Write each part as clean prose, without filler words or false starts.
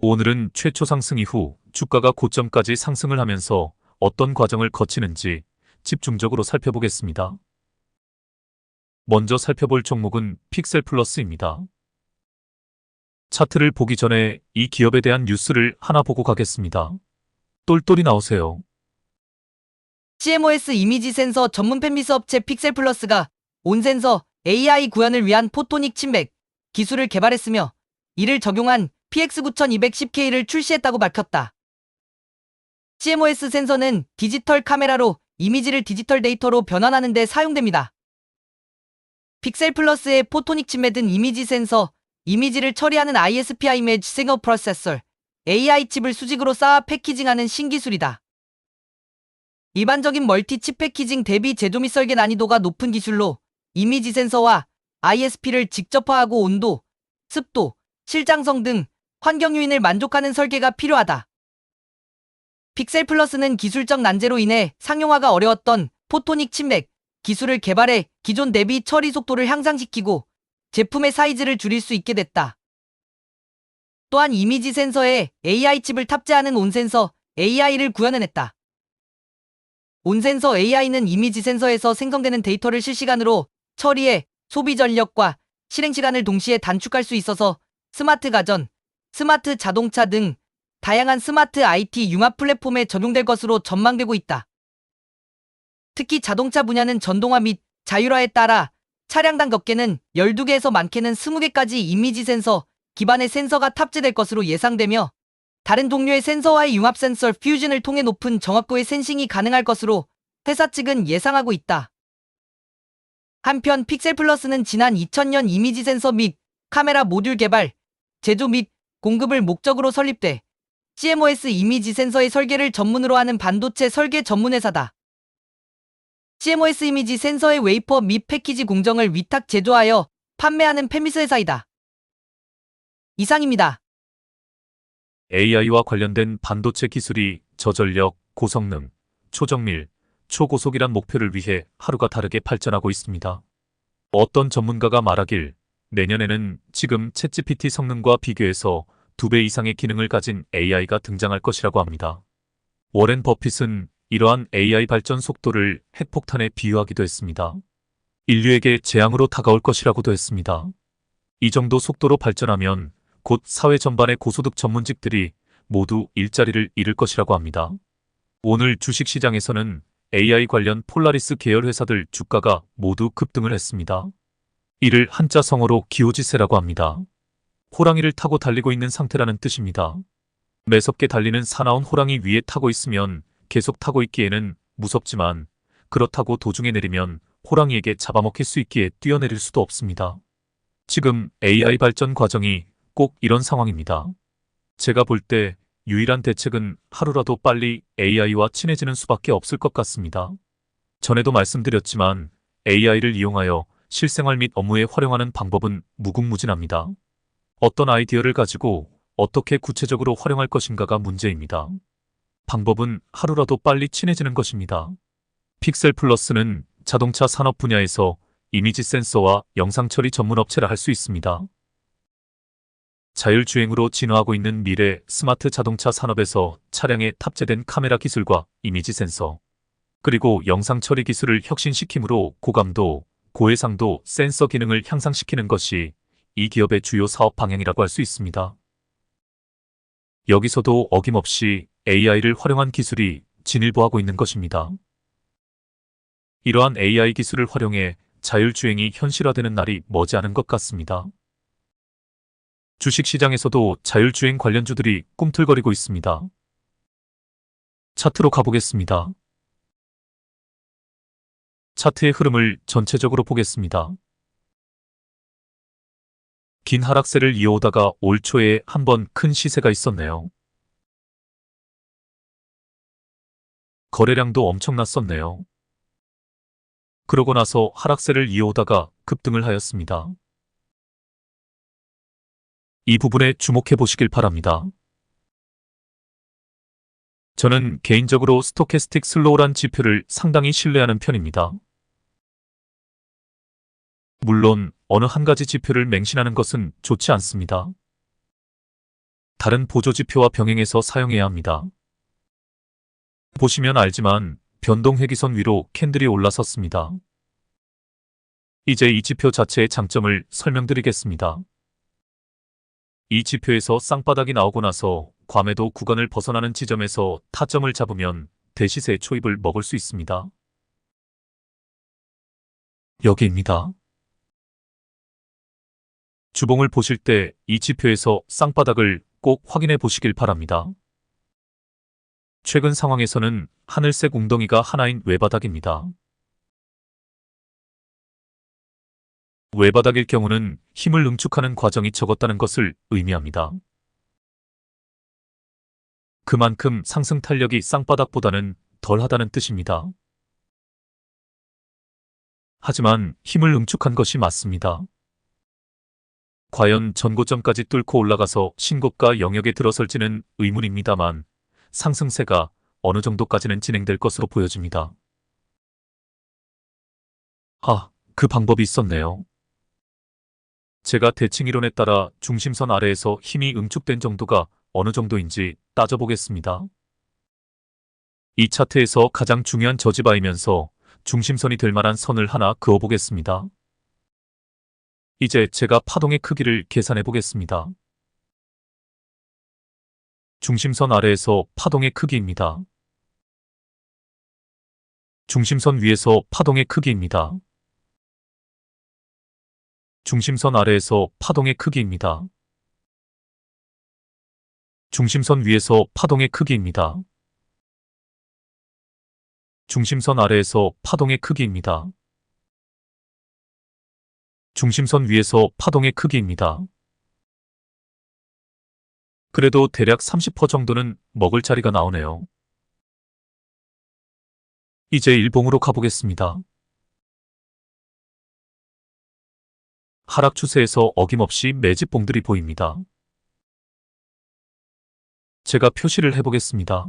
오늘은 최초 상승 이후 주가가 고점까지 상승을 하면서 어떤 과정을 거치는지 집중적으로 살펴보겠습니다. 먼저 살펴볼 종목은 픽셀플러스입니다. 차트를 보기 전에 이 기업에 대한 뉴스를 하나 보고 가겠습니다. 똘똘이 나오세요. CMOS 이미지 센서 전문 팬미스 업체 픽셀플러스가 온센서 AI 구현을 위한 포토닉 침백 기술을 개발했으며 이를 적용한 PX9210K를 출시했다고 밝혔다. CMOS 센서는 디지털 카메라로 이미지를 디지털 데이터로 변환하는 데 사용됩니다. 픽셀플러스의 포토닉 침뱉은 이미지 센서, 이미지를 처리하는 ISP 이미지 시그널 프로세서, AI 칩을 수직으로 쌓아 패키징하는 신기술이다. 일반적인 멀티칩 패키징 대비 제조 및 설계 난이도가 높은 기술로 이미지 센서와 ISP를 직접화하고 온도, 습도, 실장성 등 환경 요인을 만족하는 설계가 필요하다. 픽셀플러스는 기술적 난제로 인해 상용화가 어려웠던 포토닉 침맥 기술을 개발해 기존 대비 처리 속도를 향상시키고 제품의 사이즈를 줄일 수 있게 됐다. 또한 이미지 센서에 AI 칩을 탑재하는 온센서 AI를 구현해냈다. 온센서 AI는 이미지 센서에서 생성되는 데이터를 실시간으로 처리해 소비 전력과 실행 시간을 동시에 단축할 수 있어서 스마트 가전, 스마트 자동차 등 다양한 스마트 IT 융합 플랫폼에 적용될 것으로 전망되고 있다. 특히 자동차 분야는 전동화 및 자율화에 따라 차량당 적게는 12개에서 많게는 20개까지 이미지 센서 기반의 센서가 탑재될 것으로 예상되며 다른 종류의 센서와의 융합 센서 퓨전을 통해 높은 정확도의 센싱이 가능할 것으로 회사 측은 예상하고 있다. 한편 픽셀플러스는 지난 2000년 이미지 센서 및 카메라 모듈 개발, 제조 및 공급을 목적으로 설립돼 CMOS 이미지 센서의 설계를 전문으로 하는 반도체 설계 전문 회사다. CMOS 이미지 센서의 웨이퍼 및 패키지 공정을 위탁 제조하여 판매하는 팬미스 회사이다. 이상입니다. AI와 관련된 반도체 기술이 저전력, 고성능, 초정밀, 초고속이란 목표를 위해 하루가 다르게 발전하고 있습니다. 어떤 전문가가 말하길 내년에는 지금 챗GPT 성능과 비교해서 2배 이상의 기능을 가진 AI가 등장할 것이라고 합니다. 워렌 버핏은 이러한 AI 발전 속도를 핵폭탄에 비유하기도 했습니다. 인류에게 재앙으로 다가올 것이라고도 했습니다. 이 정도 속도로 발전하면 곧 사회 전반의 고소득 전문직들이 모두 일자리를 잃을 것이라고 합니다. 오늘 주식시장에서는 AI 관련 폴라리스 계열 회사들 주가가 모두 급등을 했습니다. 이를 한자 성어로 기오지세라고 합니다. 호랑이를 타고 달리고 있는 상태라는 뜻입니다. 매섭게 달리는 사나운 호랑이 위에 타고 있으면 계속 타고 있기에는 무섭지만 그렇다고 도중에 내리면 호랑이에게 잡아먹힐 수 있기에 뛰어내릴 수도 없습니다. 지금 AI 발전 과정이 꼭 이런 상황입니다. 제가 볼 때 유일한 대책은 하루라도 빨리 AI와 친해지는 수밖에 없을 것 같습니다. 전에도 말씀드렸지만 AI를 이용하여 실생활 및 업무에 활용하는 방법은 무궁무진합니다. 어떤 아이디어를 가지고 어떻게 구체적으로 활용할 것인가가 문제입니다. 방법은 하루라도 빨리 친해지는 것입니다. 픽셀플러스는 자동차 산업 분야에서 이미지 센서와 영상 처리 전문 업체라 할 수 있습니다. 자율주행으로 진화하고 있는 미래 스마트 자동차 산업에서 차량에 탑재된 카메라 기술과 이미지 센서, 그리고 영상 처리 기술을 혁신시킴으로 고감도, 고해상도 센서 기능을 향상시키는 것이 이 기업의 주요 사업 방향이라고 할 수 있습니다. 여기서도 어김없이 AI를 활용한 기술이 진일보하고 있는 것입니다. 이러한 AI 기술을 활용해 자율주행이 현실화되는 날이 머지않은 것 같습니다. 주식시장에서도 자율주행 관련주들이 꿈틀거리고 있습니다. 차트로 가보겠습니다. 차트의 흐름을 전체적으로 보겠습니다. 긴 하락세를 이어오다가 올 초에 한번 큰 시세가 있었네요. 거래량도 엄청났었네요. 그러고 나서 하락세를 이어오다가 급등을 하였습니다. 이 부분에 주목해 보시길 바랍니다. 저는 개인적으로 스토캐스틱 슬로우란 지표를 상당히 신뢰하는 편입니다. 물론 어느 한 가지 지표를 맹신하는 것은 좋지 않습니다. 다른 보조지표와 병행해서 사용해야 합니다. 보시면 알지만 변동회기선 위로 캔들이 올라섰습니다. 이제 이 지표 자체의 장점을 설명드리겠습니다. 이 지표에서 쌍바닥이 나오고 나서 과매도 구간을 벗어나는 지점에서 타점을 잡으면 대시세 초입을 먹을 수 있습니다. 여기입니다. 주봉을 보실 때 이 지표에서 쌍바닥을 꼭 확인해 보시길 바랍니다. 최근 상황에서는 하늘색 웅덩이가 하나인 외바닥입니다. 외바닥일 경우는 힘을 응축하는 과정이 적었다는 것을 의미합니다. 그만큼 상승 탄력이 쌍바닥보다는 덜하다는 뜻입니다. 하지만 힘을 응축한 것이 맞습니다. 과연 전고점까지 뚫고 올라가서 신고가 영역에 들어설지는 의문입니다만 상승세가 어느 정도까지는 진행될 것으로 보여집니다. 그 방법이 있었네요. 제가 대칭 이론에 따라 중심선 아래에서 힘이 응축된 정도가 어느 정도인지 따져보겠습니다. 이 차트에서 가장 중요한 저지바이면서 중심선이 될 만한 선을 하나 그어보겠습니다. 이제 제가 파동의 크기를 계산해 보겠습니다. 중심선 아래에서 파동의 크기입니다. 중심선 위에서 파동의 크기입니다. 중심선 아래에서 파동의 크기입니다. 중심선 위에서 파동의 크기입니다. 중심선 아래에서 파동의 크기입니다. 중심선 위에서 파동의 크기입니다. 그래도 대략 30% 정도는 먹을 자리가 나오네요. 이제 일봉으로 가보겠습니다. 하락 추세에서 어김없이 매집봉들이 보입니다. 제가 표시를 해보겠습니다.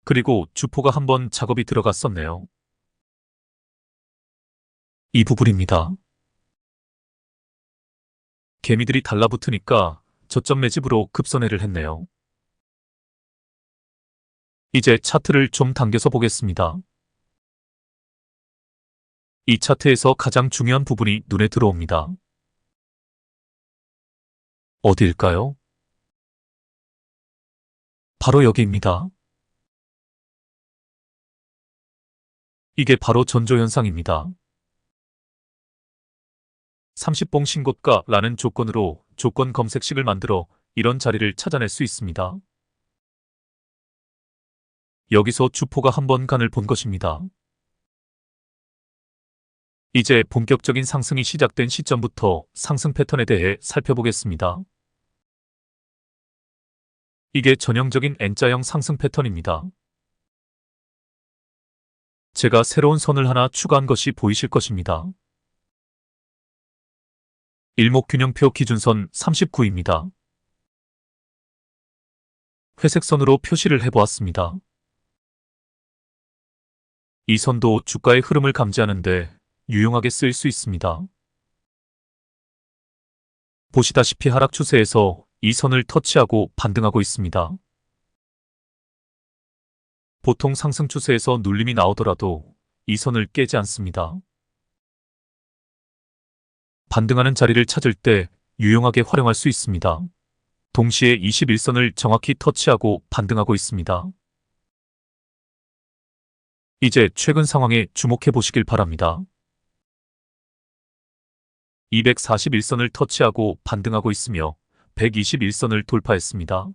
그리고 주포가 한번 작업이 들어갔었네요. 이 부분입니다. 개미들이 달라붙으니까 저점 매집으로 급선회를 했네요. 이제 차트를 좀 당겨서 보겠습니다. 이 차트에서 가장 중요한 부분이 눈에 들어옵니다. 어디일까요? 바로 여기입니다. 이게 바로 전조현상입니다. 30봉 신고가라는 조건으로 조건 검색식을 만들어 이런 자리를 찾아낼 수 있습니다. 여기서 주포가 한번 간을 본 것입니다. 이제 본격적인 상승이 시작된 시점부터 상승 패턴에 대해 살펴보겠습니다. 이게 전형적인 N자형 상승 패턴입니다. 제가 새로운 선을 하나 추가한 것이 보이실 것입니다. 일목균형표 기준선 39입니다. 회색선으로 표시를 해보았습니다. 이 선도 주가의 흐름을 감지하는데 유용하게 쓰일 수 있습니다. 보시다시피 하락 추세에서 이 선을 터치하고 반등하고 있습니다. 보통 상승 추세에서 눌림이 나오더라도 이 선을 깨지 않습니다. 반등하는 자리를 찾을 때 유용하게 활용할 수 있습니다. 동시에 21선을 정확히 터치하고 반등하고 있습니다. 이제 최근 상황에 주목해 보시길 바랍니다. 241선을 터치하고 반등하고 있으며 121선을 돌파했습니다.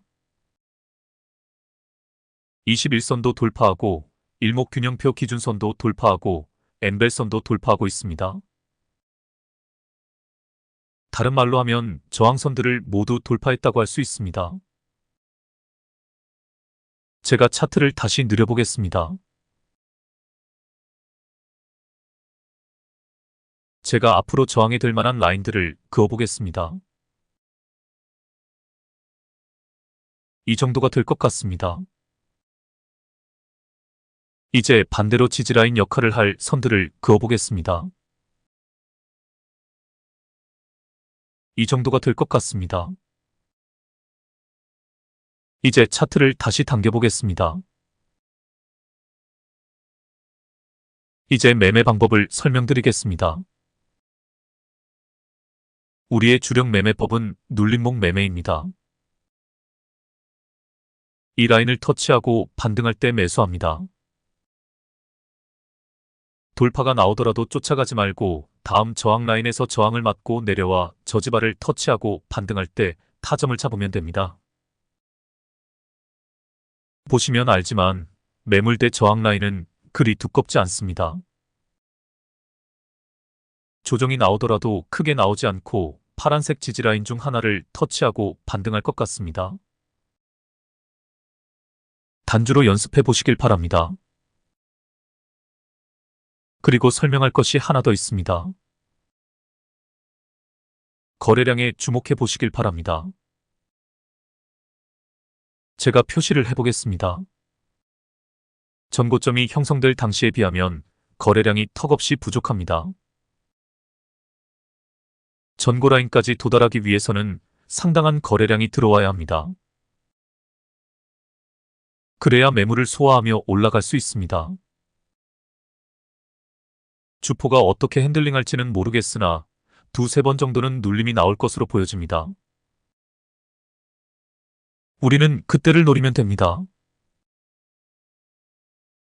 21선도 돌파하고 일목균형표 기준선도 돌파하고 엔벨선도 돌파하고 있습니다. 다른 말로 하면 저항선들을 모두 돌파했다고 할 수 있습니다. 제가 차트를 다시 느려보겠습니다. 제가 앞으로 저항이 될 만한 라인들을 그어보겠습니다. 이 정도가 될 것 같습니다. 이제 반대로 지지라인 역할을 할 선들을 그어보겠습니다. 이 정도가 될 것 같습니다. 이제 차트를 다시 당겨보겠습니다. 이제 매매 방법을 설명드리겠습니다. 우리의 주력 매매법은 눌림목 매매입니다. 이 라인을 터치하고 반등할 때 매수합니다. 돌파가 나오더라도 쫓아가지 말고 다음 저항 라인에서 저항을 맞고 내려와 저지발을 터치하고 반등할 때 타점을 잡으면 됩니다. 보시면 알지만 매물대 저항 라인은 그리 두껍지 않습니다. 조정이 나오더라도 크게 나오지 않고 파란색 지지라인 중 하나를 터치하고 반등할 것 같습니다. 단주로 연습해 보시길 바랍니다. 그리고 설명할 것이 하나 더 있습니다. 거래량에 주목해 보시길 바랍니다. 제가 표시를 해보겠습니다. 전고점이 형성될 당시에 비하면 거래량이 턱없이 부족합니다. 전고라인까지 도달하기 위해서는 상당한 거래량이 들어와야 합니다. 그래야 매물을 소화하며 올라갈 수 있습니다. 주포가 어떻게 핸들링할지는 모르겠으나 두세 번 정도는 눌림이 나올 것으로 보여집니다. 우리는 그때를 노리면 됩니다.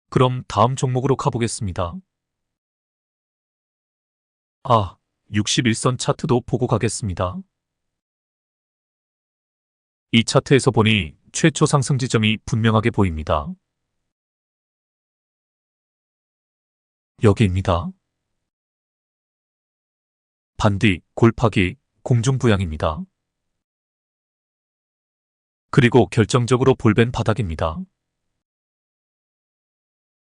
그럼 다음 종목으로 가보겠습니다. 61선 차트도 보고 가겠습니다. 이 차트에서 보니 최초 상승 지점이 분명하게 보입니다. 여기입니다. 반디, 골파기, 공중부양입니다. 그리고 결정적으로 볼벤 바닥입니다.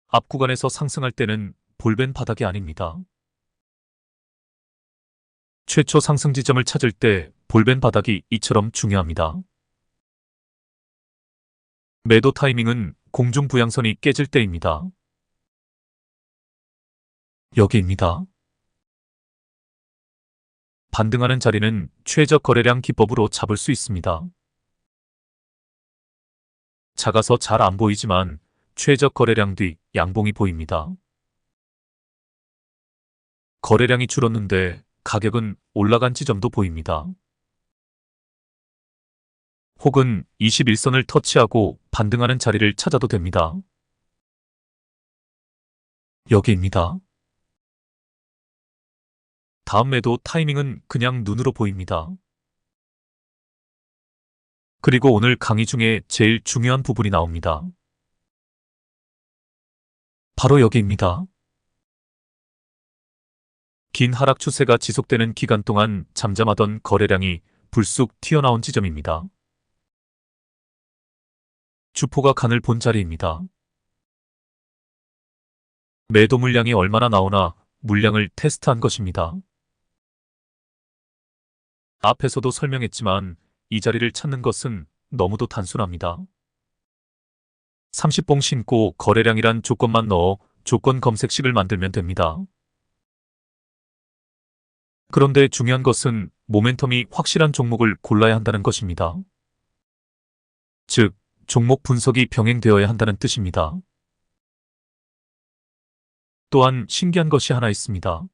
앞 구간에서 상승할 때는 볼벤 바닥이 아닙니다. 최초 상승 지점을 찾을 때 볼벤 바닥이 이처럼 중요합니다. 매도 타이밍은 공중부양선이 깨질 때입니다. 여기입니다. 반등하는 자리는 최저 거래량 기법으로 잡을 수 있습니다. 작아서 잘 안 보이지만 최저 거래량 뒤 양봉이 보입니다. 거래량이 줄었는데 가격은 올라간 지점도 보입니다. 혹은 21선을 터치하고 반등하는 자리를 찾아도 됩니다. 여기입니다. 다음 매도 타이밍은 그냥 눈으로 보입니다. 그리고 오늘 강의 중에 제일 중요한 부분이 나옵니다. 바로 여기입니다. 긴 하락 추세가 지속되는 기간 동안 잠잠하던 거래량이 불쑥 튀어나온 지점입니다. 주포가 간을 본 자리입니다. 매도 물량이 얼마나 나오나 물량을 테스트한 것입니다. 앞에서도 설명했지만 이 자리를 찾는 것은 너무도 단순합니다. 30봉 신고 거래량이란 조건만 넣어 조건 검색식을 만들면 됩니다. 그런데 중요한 것은 모멘텀이 확실한 종목을 골라야 한다는 것입니다. 즉, 종목 분석이 병행되어야 한다는 뜻입니다. 또한 신기한 것이 하나 있습니다.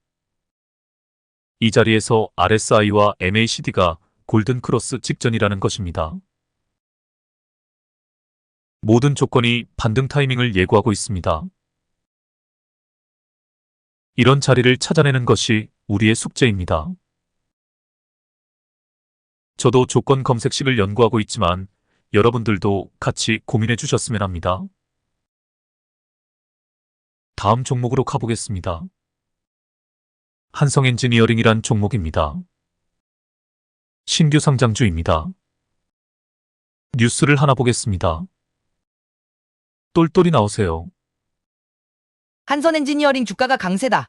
이 자리에서 RSI와 MACD가 골든 크로스 직전이라는 것입니다. 모든 조건이 반등 타이밍을 예고하고 있습니다. 이런 자리를 찾아내는 것이 우리의 숙제입니다. 저도 조건 검색식을 연구하고 있지만 여러분들도 같이 고민해 주셨으면 합니다. 다음 종목으로 가보겠습니다. 한성엔지니어링이란 종목입니다. 신규 상장주입니다. 뉴스를 하나 보겠습니다. 똘똘이 나오세요. 한선엔지니어링 주가가 강세다.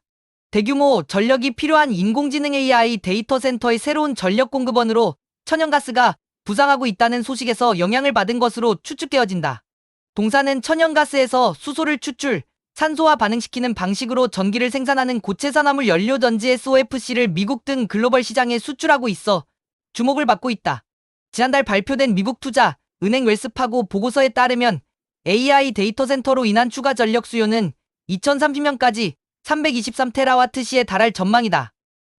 대규모 전력이 필요한 인공지능 AI 데이터 센터의 새로운 전력 공급원으로 천연가스가 부상하고 있다는 소식에서 영향을 받은 것으로 추측되어진다. 동사는 천연가스에서 수소를 추출, 산소와 반응시키는 방식으로 전기를 생산하는 고체 산화물 연료전지 SOFC를 미국 등 글로벌 시장에 수출하고 있어 주목을 받고 있다. 지난달 발표된 미국 투자 은행 웰스파고 보고서에 따르면 AI 데이터 센터로 인한 추가 전력 수요는 2030년까지 323테라와트시에 달할 전망이다.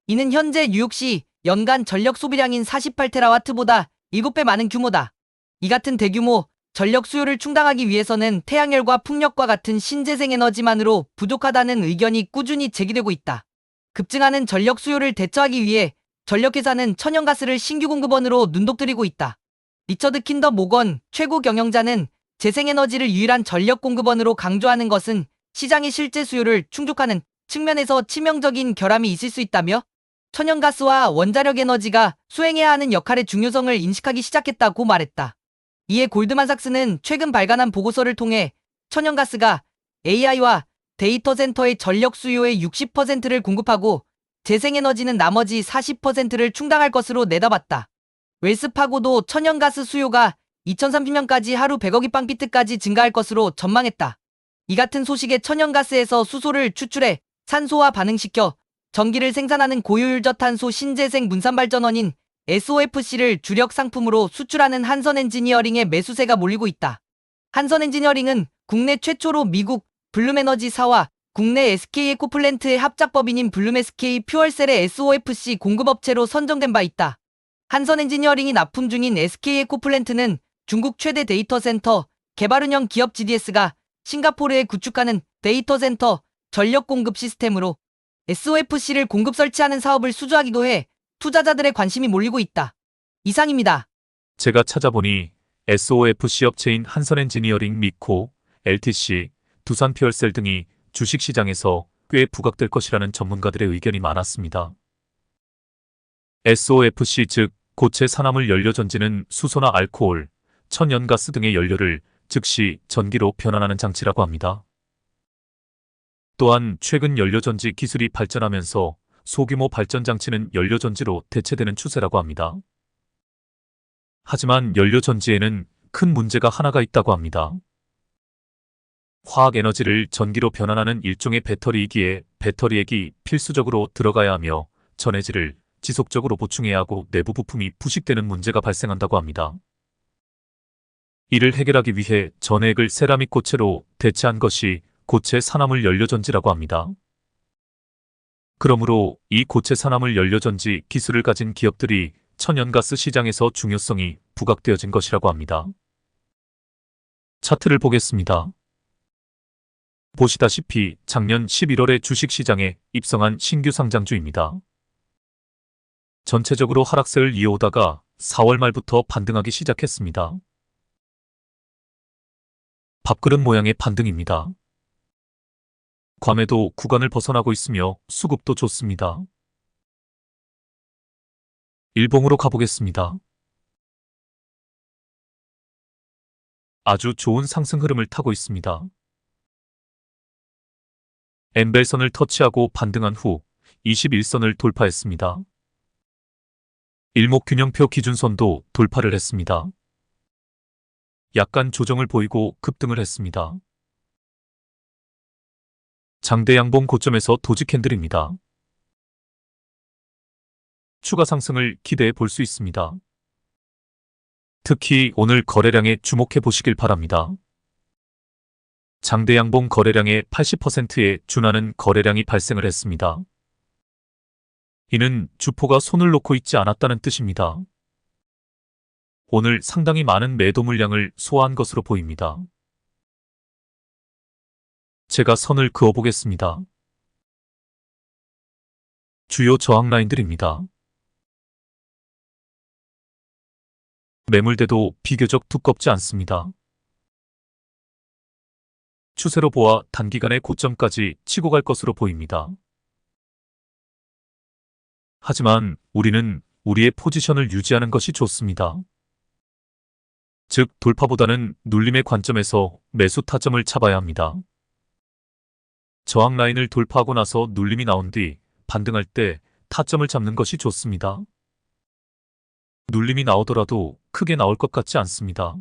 이는 현재 뉴욕시 연간 전력 소비량인 48테라와트보다 7배 많은 규모다. 이 같은 대규모 전력 수요를 충당하기 위해서는 태양열과 풍력과 같은 신재생 에너지만으로 부족하다는 의견이 꾸준히 제기되고 있다. 급증하는 전력 수요를 대처하기 위해 전력회사는 천연가스를 신규 공급원으로 눈독들이고 있다. 리처드 킨더 모건 최고 경영자는 재생에너지를 유일한 전력 공급원으로 강조하는 것은 시장의 실제 수요를 충족하는 측면에서 치명적인 결함이 있을 수 있다며 천연가스와 원자력 에너지가 수행해야 하는 역할의 중요성을 인식하기 시작했다고 말했다. 이에 골드만삭스는 최근 발간한 보고서를 통해 천연가스가 AI와 데이터 센터의 전력 수요의 60%를 공급하고 재생에너지는 나머지 40%를 충당할 것으로 내다봤다. 웰스파고도 천연가스 수요가 2030년까지 하루 100억 입방피트까지 증가할 것으로 전망했다. 이 같은 소식에 천연가스에서 수소를 추출해 산소와 반응시켜 전기를 생산하는 고효율 저탄소 신재생 문산발전원인 SOFC를 주력 상품으로 수출하는 한선엔지니어링의 매수세가 몰리고 있다. 한선엔지니어링은 국내 최초로 미국 블룸에너지사와 국내 SK에코플랜트의 합작법인인 블룸SK 퓨얼셀의 SOFC 공급업체로 선정된 바 있다. 한선엔지니어링이 납품 중인 SK에코플랜트는 중국 최대 데이터 센터 개발 운영 기업 GDS가 싱가포르에 구축하는 데이터 센터 전력 공급 시스템으로 SOFC를 공급 설치하는 사업을 수주하기도 해 투자자들의 관심이 몰리고 있다. 이상입니다. 제가 찾아보니 SOFC 업체인 한선엔지니어링, 미코, LTC, 두산퓨얼셀 등이 주식시장에서 꽤 부각될 것이라는 전문가들의 의견이 많았습니다. SOFC 즉 고체 산화물 연료전지는 수소나 알코올, 천연가스 등의 연료를 즉시 전기로 변환하는 장치라고 합니다. 또한 최근 연료전지 기술이 발전하면서 소규모 발전장치는 연료전지로 대체되는 추세라고 합니다. 하지만 연료전지에는 큰 문제가 하나가 있다고 합니다. 화학에너지를 전기로 변환하는 일종의 배터리이기에 배터리액이 필수적으로 들어가야 하며 전해질을 지속적으로 보충해야 하고 내부 부품이 부식되는 문제가 발생한다고 합니다. 이를 해결하기 위해 전해액을 세라믹 고체로 대체한 것이 고체 산화물 연료전지라고 합니다. 그러므로 이 고체 산화물 연료전지 기술을 가진 기업들이 천연가스 시장에서 중요성이 부각되어진 것이라고 합니다. 차트를 보겠습니다. 보시다시피 작년 11월에 주식시장에 입성한 신규 상장주입니다. 전체적으로 하락세를 이어오다가 4월 말부터 반등하기 시작했습니다. 밥그릇 모양의 반등입니다. 과매도 구간을 벗어나고 있으며 수급도 좋습니다. 일봉으로 가보겠습니다. 아주 좋은 상승 흐름을 타고 있습니다. 엠벨선을 터치하고 반등한 후 21선을 돌파했습니다. 일목균형표 기준선도 돌파를 했습니다. 약간 조정을 보이고 급등을 했습니다. 장대 양봉 고점에서 도지 캔들입니다. 추가 상승을 기대해 볼 수 있습니다. 특히 오늘 거래량에 주목해 보시길 바랍니다. 장대 양봉 거래량의 80%에 준하는 거래량이 발생을 했습니다. 이는 주포가 손을 놓고 있지 않았다는 뜻입니다. 오늘 상당히 많은 매도 물량을 소화한 것으로 보입니다. 제가 선을 그어보겠습니다. 주요 저항 라인들입니다. 매물대도 비교적 두껍지 않습니다. 추세로 보아 단기간의 고점까지 치고 갈 것으로 보입니다. 하지만 우리는 우리의 포지션을 유지하는 것이 좋습니다. 즉 돌파보다는 눌림의 관점에서 매수 타점을 잡아야 합니다. 저항 라인을 돌파하고 나서 눌림이 나온 뒤 반등할 때 타점을 잡는 것이 좋습니다. 눌림이 나오더라도 크게 나올 것 같지 않습니다.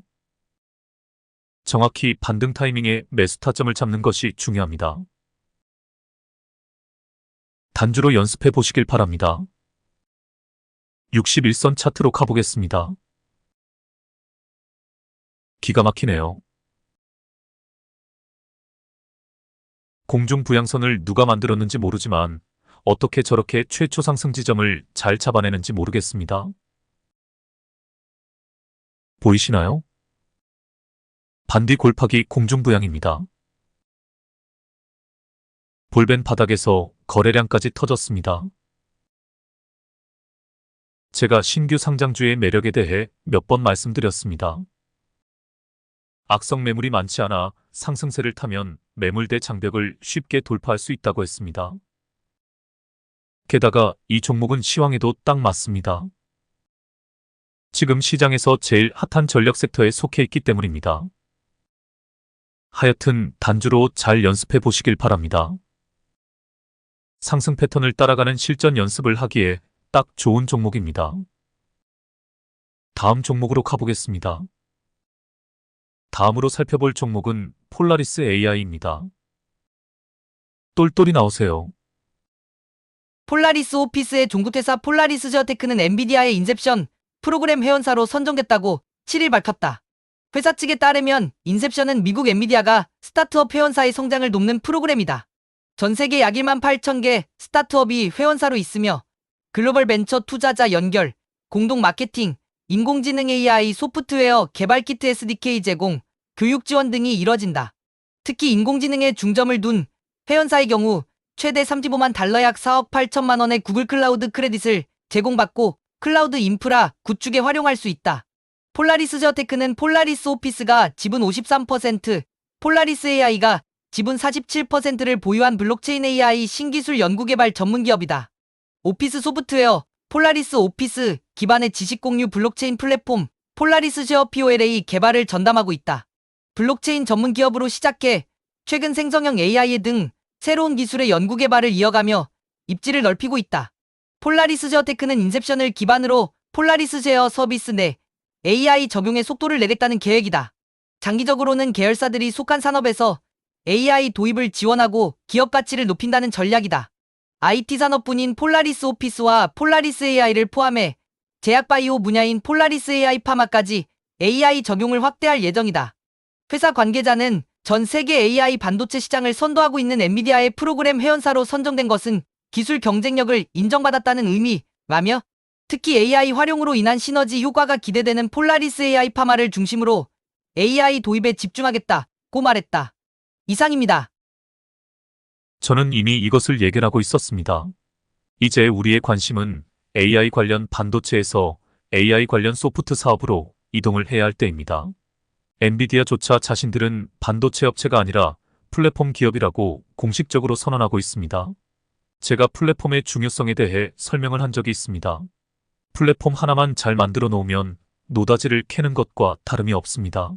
정확히 반등 타이밍에 매수 타점을 잡는 것이 중요합니다. 단주로 연습해 보시길 바랍니다. 61선 차트로 가보겠습니다. 기가 막히네요. 공중 부양선을 누가 만들었는지 모르지만 어떻게 저렇게 최초 상승 지점을 잘 잡아내는지 모르겠습니다. 보이시나요? 반디 골파기 공중 부양입니다. 볼벤 바닥에서 거래량까지 터졌습니다. 제가 신규 상장주의 매력에 대해 몇 번 말씀드렸습니다. 악성 매물이 많지 않아 상승세를 타면 매물대 장벽을 쉽게 돌파할 수 있다고 했습니다. 게다가 이 종목은 시황에도 딱 맞습니다. 지금 시장에서 제일 핫한 전력 섹터에 속해 있기 때문입니다. 하여튼 단주로 잘 연습해 보시길 바랍니다. 상승 패턴을 따라가는 실전 연습을 하기에 딱 좋은 종목입니다. 다음 종목으로 가보겠습니다. 다음으로 살펴볼 종목은 폴라리스 AI입니다. 똘똘이 나오세요. 폴라리스 오피스의 종구퇴사 폴라리스 제어테크는 엔비디아의 인셉션 프로그램 회원사로 선정됐다고 7일 밝혔다. 회사 측에 따르면 인셉션은 미국 엔비디아가 스타트업 회원사의 성장을 돕는 프로그램이다. 전 세계 약 1만 8천 개 스타트업이 회원사로 있으며 글로벌 벤처 투자자 연결, 공동 마케팅, 인공지능 AI 소프트웨어 개발 키트 SDK 제공, 교육 지원 등이 이뤄진다. 특히 인공지능에 중점을 둔 회원사의 경우 최대 35만 달러 약 4억 8천만 원의 구글 클라우드 크레딧을 제공받고 클라우드 인프라 구축에 활용할 수 있다. 폴라리스 제어테크는 폴라리스 오피스가 지분 53%, 폴라리스 AI가 지분 47%를 보유한 블록체인 AI 신기술 연구개발 전문기업이다. 오피스 소프트웨어, 폴라리스 오피스 기반의 지식 공유 블록체인 플랫폼, 폴라리스 제어 POLA 개발을 전담하고 있다. 블록체인 전문 기업으로 시작해 최근 생성형 AI 등 새로운 기술의 연구개발을 이어가며 입지를 넓히고 있다. 폴라리스 제어테크는 인셉션을 기반으로 폴라리스 제어 서비스 내 AI 적용에 속도를 내겠다는 계획이다. 장기적으로는 계열사들이 속한 산업에서 AI 도입을 지원하고 기업 가치를 높인다는 전략이다. IT 산업분인 폴라리스 오피스와 폴라리스 AI를 포함해 제약바이오 분야인 폴라리스 AI 파마까지 AI 적용을 확대할 예정이다. 회사 관계자는 전 세계 AI 반도체 시장을 선도하고 있는 엔비디아의 프로그램 회원사로 선정된 것은 기술 경쟁력을 인정받았다는 의미라며 특히 AI 활용으로 인한 시너지 효과가 기대되는 폴라리스 AI 파마를 중심으로 AI 도입에 집중하겠다고 말했다. 이상입니다. 저는 이미 이것을 예견하고 있었습니다. 이제 우리의 관심은 AI 관련 반도체에서 AI 관련 소프트 사업으로 이동을 해야 할 때입니다. 엔비디아조차 자신들은 반도체 업체가 아니라 플랫폼 기업이라고 공식적으로 선언하고 있습니다. 제가 플랫폼의 중요성에 대해 설명을 한 적이 있습니다. 플랫폼 하나만 잘 만들어 놓으면 노다지를 캐는 것과 다름이 없습니다.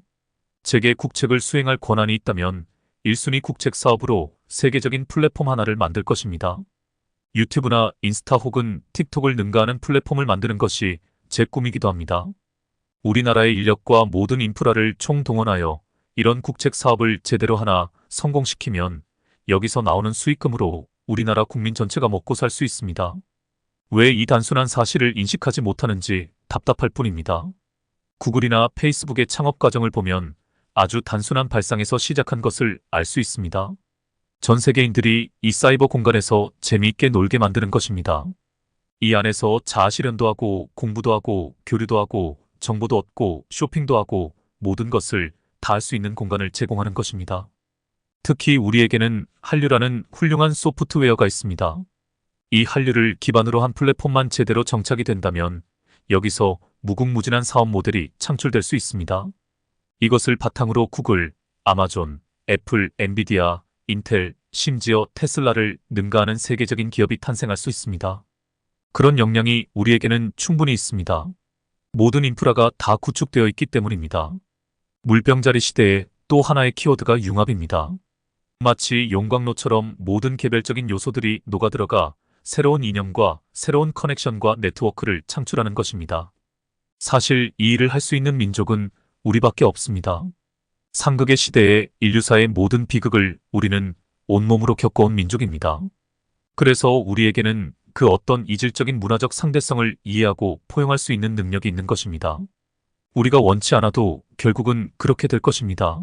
제게 국책을 수행할 권한이 있다면 1순위 국책 사업으로 세계적인 플랫폼 하나를 만들 것입니다. 유튜브나 인스타 혹은 틱톡을 능가하는 플랫폼을 만드는 것이 제 꿈이기도 합니다. 우리나라의 인력과 모든 인프라를 총동원하여 이런 국책 사업을 제대로 하나 성공시키면 여기서 나오는 수익금으로 우리나라 국민 전체가 먹고 살 수 있습니다. 왜 이 단순한 사실을 인식하지 못하는지 답답할 뿐입니다. 구글이나 페이스북의 창업 과정을 보면 아주 단순한 발상에서 시작한 것을 알 수 있습니다. 전 세계인들이 이 사이버 공간에서 재미있게 놀게 만드는 것입니다. 이 안에서 자아실현도 하고 공부도 하고 교류도 하고 정보도 얻고 쇼핑도 하고 모든 것을 다 할 수 있는 공간을 제공하는 것입니다. 특히 우리에게는 한류라는 훌륭한 소프트웨어가 있습니다. 이 한류를 기반으로 한 플랫폼만 제대로 정착이 된다면 여기서 무궁무진한 사업 모델이 창출될 수 있습니다. 이것을 바탕으로 구글, 아마존, 애플, 엔비디아, 인텔, 심지어 테슬라를 능가하는 세계적인 기업이 탄생할 수 있습니다. 그런 역량이 우리에게는 충분히 있습니다. 모든 인프라가 다 구축되어 있기 때문입니다. 물병자리 시대에 또 하나의 키워드가 융합입니다. 마치 용광로처럼 모든 개별적인 요소들이 녹아들어가 새로운 이념과 새로운 커넥션과 네트워크를 창출하는 것입니다. 사실 이 일을 할 수 있는 민족은 우리밖에 없습니다. 상극의 시대에 인류사의 모든 비극을 우리는 온몸으로 겪어온 민족입니다. 그래서 우리에게는 그 어떤 이질적인 문화적 상대성을 이해하고 포용할 수 있는 능력이 있는 것입니다. 우리가 원치 않아도 결국은 그렇게 될 것입니다.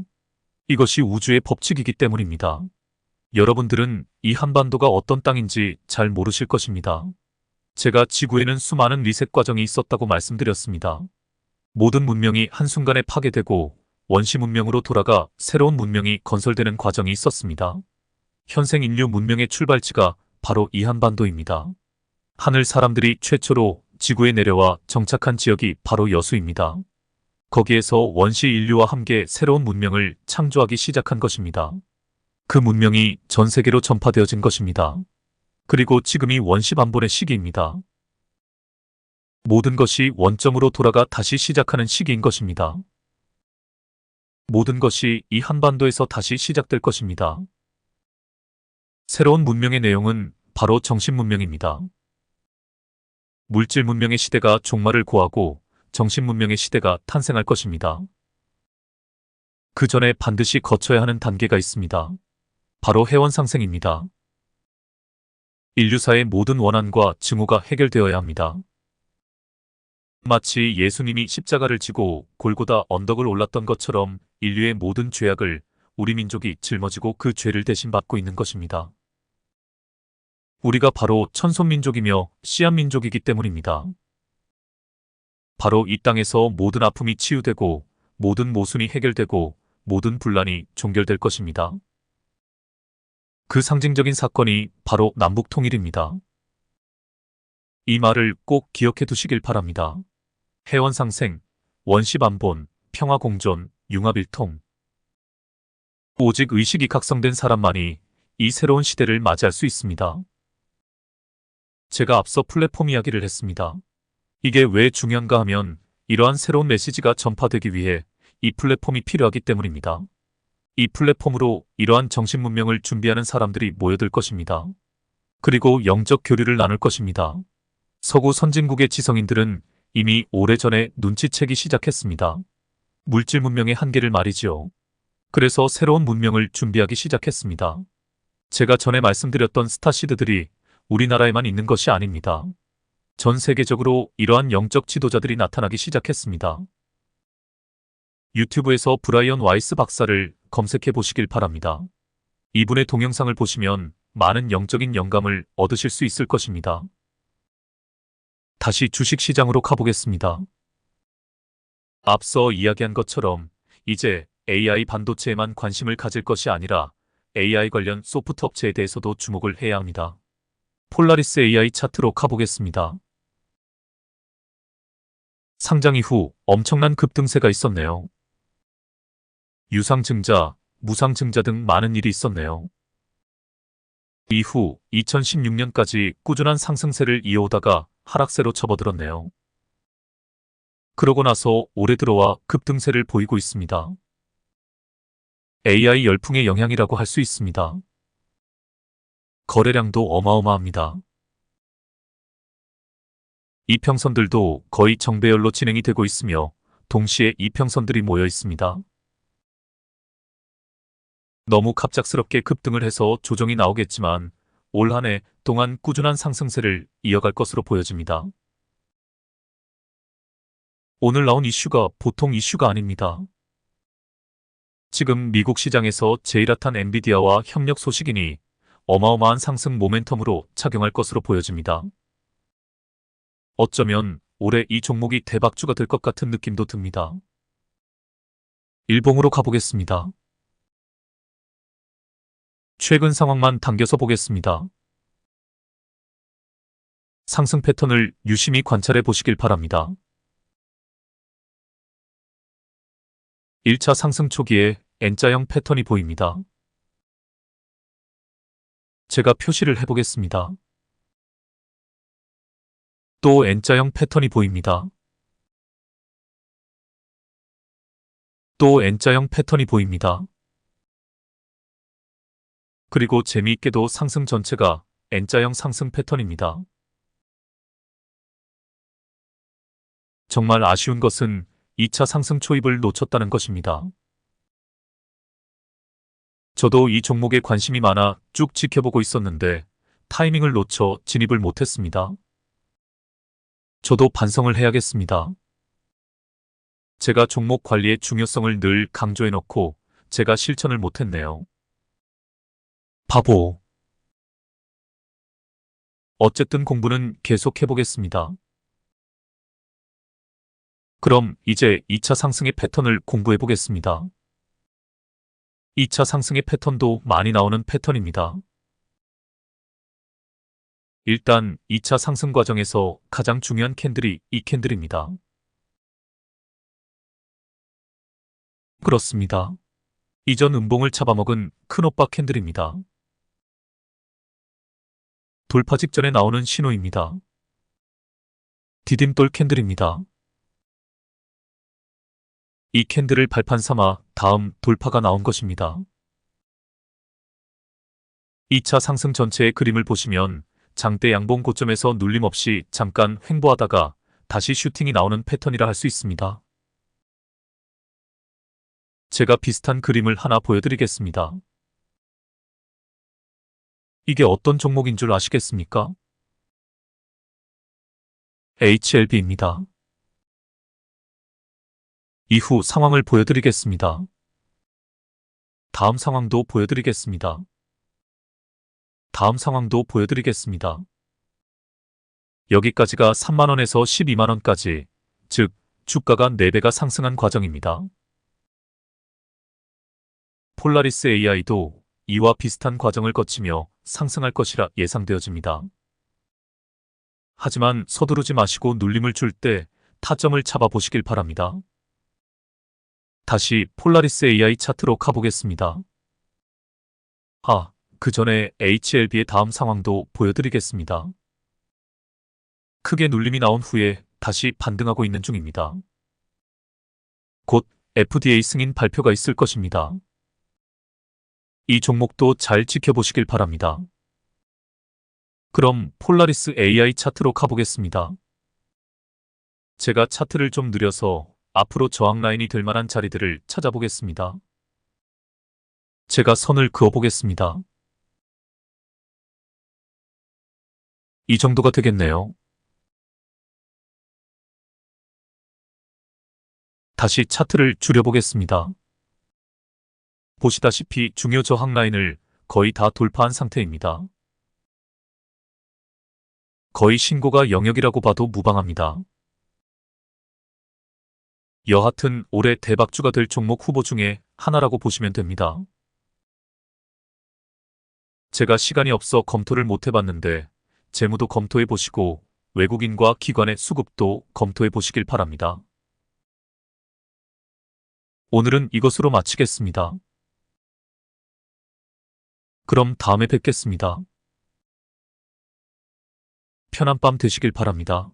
이것이 우주의 법칙이기 때문입니다. 여러분들은 이 한반도가 어떤 땅인지 잘 모르실 것입니다. 제가 지구에는 수많은 리셋 과정이 있었다고 말씀드렸습니다. 모든 문명이 한순간에 파괴되고 원시 문명으로 돌아가 새로운 문명이 건설되는 과정이 있었습니다. 현생 인류 문명의 출발지가 바로 이 한반도입니다. 하늘 사람들이 최초로 지구에 내려와 정착한 지역이 바로 여수입니다. 거기에서 원시 인류와 함께 새로운 문명을 창조하기 시작한 것입니다. 그 문명이 전 세계로 전파되어진 것입니다. 그리고 지금이 원시 반본의 시기입니다. 모든 것이 원점으로 돌아가 다시 시작하는 시기인 것입니다. 모든 것이 이 한반도에서 다시 시작될 것입니다. 새로운 문명의 내용은 바로 정신 문명입니다. 물질 문명의 시대가 종말을 고하고 정신 문명의 시대가 탄생할 것입니다. 그 전에 반드시 거쳐야 하는 단계가 있습니다. 바로 해원 상생입니다. 인류사의 모든 원한과 증오가 해결되어야 합니다. 마치 예수님이 십자가를 지고 골고다 언덕을 올랐던 것처럼 인류의 모든 죄악을 우리 민족이 짊어지고 그 죄를 대신 받고 있는 것입니다. 우리가 바로 천손민족이며 씨앗민족이기 때문입니다. 바로 이 땅에서 모든 아픔이 치유되고 모든 모순이 해결되고 모든 분란이 종결될 것입니다. 그 상징적인 사건이 바로 남북통일입니다. 이 말을 꼭 기억해 두시길 바랍니다. 해원상생, 원시반본, 평화공존, 융합일통. 오직 의식이 각성된 사람만이 이 새로운 시대를 맞이할 수 있습니다. 제가 앞서 플랫폼 이야기를 했습니다. 이게 왜 중요한가 하면 이러한 새로운 메시지가 전파되기 위해 이 플랫폼이 필요하기 때문입니다. 이 플랫폼으로 이러한 정신문명을 준비하는 사람들이 모여들 것입니다. 그리고 영적 교류를 나눌 것입니다. 서구 선진국의 지성인들은 이미 오래전에 눈치채기 시작했습니다. 물질 문명의 한계를 말이지요. 그래서 새로운 문명을 준비하기 시작했습니다. 제가 전에 말씀드렸던 스타시드들이 우리나라에만 있는 것이 아닙니다. 전 세계적으로 이러한 영적 지도자들이 나타나기 시작했습니다. 유튜브에서 브라이언 와이스 박사를 검색해 보시길 바랍니다. 이분의 동영상을 보시면 많은 영적인 영감을 얻으실 수 있을 것입니다. 다시 주식시장으로 가보겠습니다. 앞서 이야기한 것처럼 이제 AI 반도체에만 관심을 가질 것이 아니라 AI 관련 소프트 업체에 대해서도 주목을 해야 합니다. 폴라리스 AI 차트로 가보겠습니다. 상장 이후 엄청난 급등세가 있었네요. 유상증자, 무상증자 등 많은 일이 있었네요. 이후 2016년까지 꾸준한 상승세를 이어오다가 하락세로 접어들었네요. 그러고 나서 올해 들어와 급등세를 보이고 있습니다. AI 열풍의 영향이라고 할 수 있습니다. 거래량도 어마어마합니다. 이평선들도 거의 정배열로 진행이 되고 있으며 동시에 이평선들이 모여 있습니다. 너무 갑작스럽게 급등을 해서 조정이 나오겠지만 올 한 해 동안 꾸준한 상승세를 이어갈 것으로 보여집니다. 오늘 나온 이슈가 보통 이슈가 아닙니다. 지금 미국 시장에서 제일 핫한 엔비디아와 협력 소식이니 어마어마한 상승 모멘텀으로 작용할 것으로 보여집니다. 어쩌면 올해 이 종목이 대박주가 될 것 같은 느낌도 듭니다. 일봉으로 가보겠습니다. 최근 상황만 당겨서 보겠습니다. 상승 패턴을 유심히 관찰해 보시길 바랍니다. 1차 상승 초기에 N자형 패턴이 보입니다. 제가 표시를 해보겠습니다. 또 N자형 패턴이 보입니다. 또 N자형 패턴이 보입니다. 그리고 재미있게도 상승 전체가 N자형 상승 패턴입니다. 정말 아쉬운 것은 2차 상승 초입을 놓쳤다는 것입니다. 저도 이 종목에 관심이 많아 쭉 지켜보고 있었는데 타이밍을 놓쳐 진입을 못했습니다. 저도 반성을 해야겠습니다. 제가 종목 관리의 중요성을 늘 강조해놓고 제가 실천을 못했네요. 바보. 어쨌든 공부는 계속 해보겠습니다. 그럼 이제 2차 상승의 패턴을 공부해보겠습니다. 2차 상승의 패턴도 많이 나오는 패턴입니다. 일단 2차 상승 과정에서 가장 중요한 캔들이 이 캔들입니다. 그렇습니다. 이전 음봉을 잡아먹은 큰오빠 캔들입니다. 돌파 직전에 나오는 신호입니다. 디딤돌 캔들입니다. 이 캔들을 발판 삼아 다음 돌파가 나온 것입니다. 2차 상승 전체의 그림을 보시면 장대 양봉 고점에서 눌림 없이 잠깐 횡보하다가 다시 슈팅이 나오는 패턴이라 할 수 있습니다. 제가 비슷한 그림을 하나 보여드리겠습니다. 이게 어떤 종목인 줄 아시겠습니까? HLB입니다. 이후 상황을 보여드리겠습니다. 다음 상황도 보여드리겠습니다. 다음 상황도 보여드리겠습니다. 여기까지가 3만원에서 12만원까지, 즉 주가가 4배가 상승한 과정입니다. 폴라리스 AI도 이와 비슷한 과정을 거치며 상승할 것이라 예상되어집니다. 하지만 서두르지 마시고 눌림을 줄 때 타점을 잡아보시길 바랍니다. 다시 폴라리스 AI 차트로 가보겠습니다. 그 전에 HLB의 다음 상황도 보여드리겠습니다. 크게 눌림이 나온 후에 다시 반등하고 있는 중입니다. 곧 FDA 승인 발표가 있을 것입니다. 이 종목도 잘 지켜보시길 바랍니다. 그럼 폴라리스 AI 차트로 가보겠습니다. 제가 차트를 좀 느려서 앞으로 저항 라인이 될 만한 자리들을 찾아보겠습니다. 제가 선을 그어보겠습니다. 이 정도가 되겠네요. 다시 차트를 줄여보겠습니다. 보시다시피 중요 저항 라인을 거의 다 돌파한 상태입니다. 거의 신고가 영역이라고 봐도 무방합니다. 여하튼 올해 대박주가 될 종목 후보 중에 하나라고 보시면 됩니다. 제가 시간이 없어 검토를 못 해봤는데 재무도 검토해 보시고 외국인과 기관의 수급도 검토해 보시길 바랍니다. 오늘은 이것으로 마치겠습니다. 그럼 다음에 뵙겠습니다. 편한 밤 되시길 바랍니다.